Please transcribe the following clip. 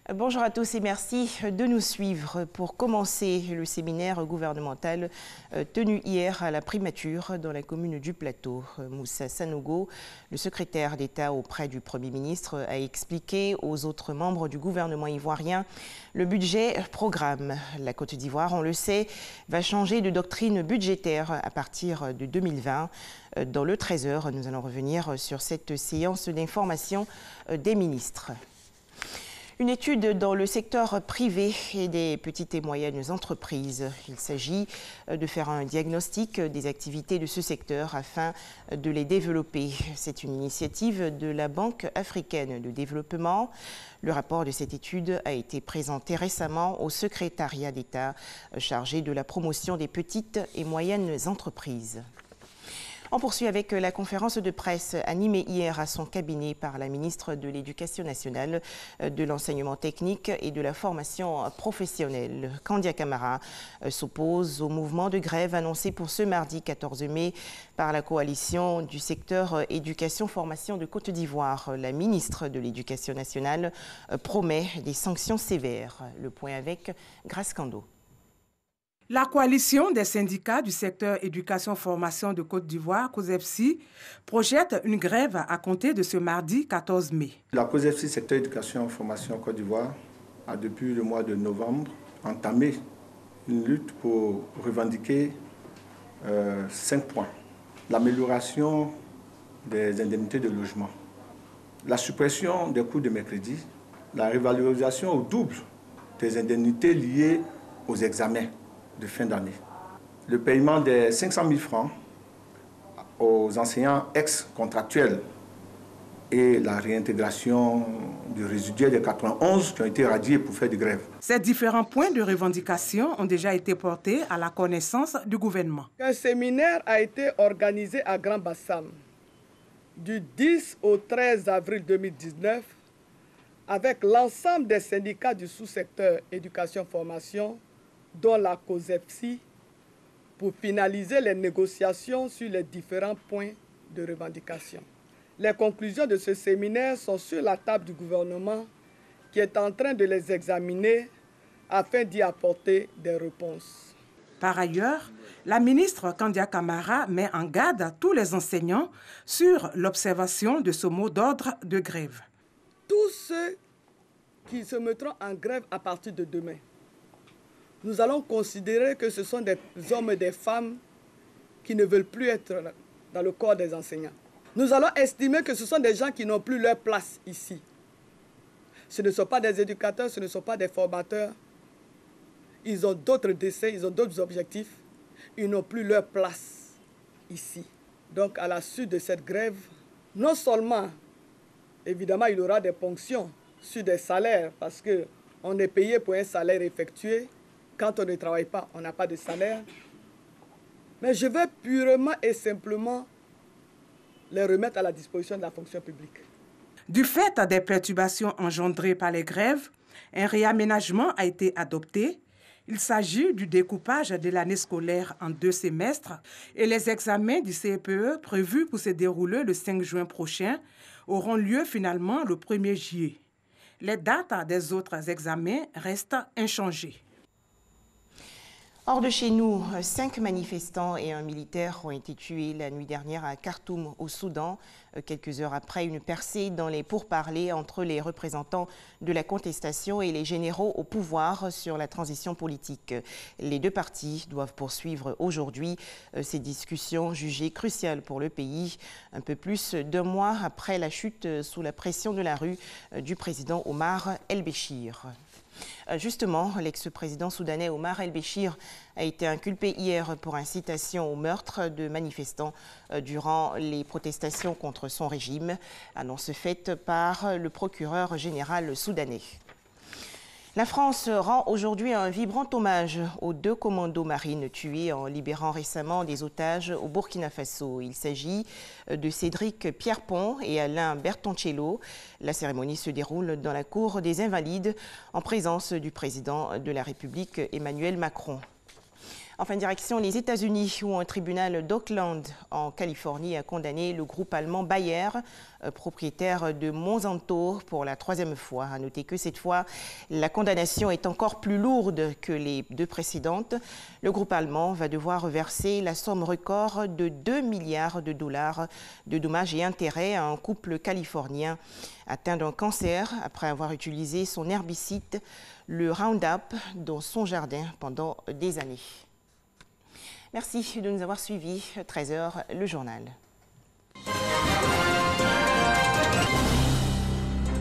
Bonjour à tous et merci de nous suivre pour commencer le séminaire gouvernemental tenu hier à la primature dans la commune du Plateau. Moussa Sanogo, le secrétaire d'État auprès du Premier ministre, a expliqué aux autres membres du gouvernement ivoirien le budget programme. La Côte d'Ivoire, on le sait, va changer de doctrine budgétaire à partir de 2020. Dans le 13h, nous allons revenir sur cette séance d'information des ministres. Une étude dans le secteur privé et des petites et moyennes entreprises. Il s'agit de faire un diagnostic des activités de ce secteur afin de les développer. C'est une initiative de la Banque africaine de développement. Le rapport de cette étude a été présenté récemment au secrétariat d'État chargé de la promotion des petites et moyennes entreprises. On poursuit avec la conférence de presse animée hier à son cabinet par la ministre de l'Éducation nationale, de l'enseignement technique et de la formation professionnelle. Kandia Camara s'oppose au mouvement de grève annoncé pour ce mardi 14 mai par la coalition du secteur éducation-formation de Côte d'Ivoire. La ministre de l'Éducation nationale promet des sanctions sévères. Le point avec Grace Kando. La coalition des syndicats du secteur éducation-formation de Côte d'Ivoire, COSEFSI, projette une grève à compter de ce mardi 14 mai. La COSEFSI, secteur éducation-formation Côte d'Ivoire, a depuis le mois de novembre entamé une lutte pour revendiquer 5 points. L'amélioration des indemnités de logement, la suppression des cours de mercredi, la révalorisation au double des indemnités liées aux examens de fin d'année, le paiement des 500 000 francs aux enseignants ex-contractuels et la réintégration du résiduaire des 91 qui ont été radiés pour faire des grèves. Ces différents points de revendication ont déjà été portés à la connaissance du gouvernement. Un séminaire a été organisé à Grand Bassam du 10 au 13 avril 2019 avec l'ensemble des syndicats du sous-secteur éducation-formation dont la COSEFSI, pour finaliser les négociations sur les différents points de revendication. Les conclusions de ce séminaire sont sur la table du gouvernement qui est en train de les examiner afin d'y apporter des réponses. Par ailleurs, la ministre Kandia Camara met en garde tous les enseignants sur l'observation de ce mot d'ordre de grève. Tous ceux qui se mettront en grève à partir de demain, nous allons considérer que ce sont des hommes et des femmes qui ne veulent plus être dans le corps des enseignants. Nous allons estimer que ce sont des gens qui n'ont plus leur place ici. Ce ne sont pas des éducateurs, ce ne sont pas des formateurs. Ils ont d'autres décès, ils ont d'autres objectifs. Ils n'ont plus leur place ici. Donc à la suite de cette grève, non seulement, évidemment, il y aura des ponctions sur des salaires parce qu'on est payé pour un salaire effectué. Quand on ne travaille pas, on n'a pas de salaire. Mais je vais purement et simplement les remettre à la disposition de la fonction publique. Du fait des perturbations engendrées par les grèves, un réaménagement a été adopté. Il s'agit du découpage de l'année scolaire en 2 semestres et les examens du CEPE prévus pour se dérouler le 5 juin prochain auront lieu finalement le 1er juillet. Les dates des autres examens restent inchangées. Hors de chez nous, 5 manifestants et un militaire ont été tués la nuit dernière à Khartoum, au Soudan, quelques heures après une percée dans les pourparlers entre les représentants de la contestation et les généraux au pouvoir sur la transition politique. Les 2 parties doivent poursuivre aujourd'hui ces discussions jugées cruciales pour le pays, un peu plus d'1 mois après la chute sous la pression de la rue du président Omar El-Béchir. Justement, l'ex-président soudanais Omar El-Béchir a été inculpé hier pour incitation au meurtre de manifestants durant les protestations contre son régime, annonce faite par le procureur général soudanais. La France rend aujourd'hui un vibrant hommage aux 2 commandos marines tués en libérant récemment des otages au Burkina Faso. Il s'agit de Cédric Pierrepont et Alain Bertoncello. La cérémonie se déroule dans la cour des Invalides en présence du président de la République Emmanuel Macron. Enfin, direction les États-Unis, où un tribunal d'Oakland, en Californie, a condamné le groupe allemand Bayer, propriétaire de Monsanto, pour la 3e fois. À noter que cette fois, la condamnation est encore plus lourde que les 2 précédentes. Le groupe allemand va devoir verser la somme record de 2 milliards de dollars de dommages et intérêts à un couple californien atteint d'un cancer après avoir utilisé son herbicide, le Roundup, dans son jardin pendant des années. Merci de nous avoir suivis. 13h, le journal.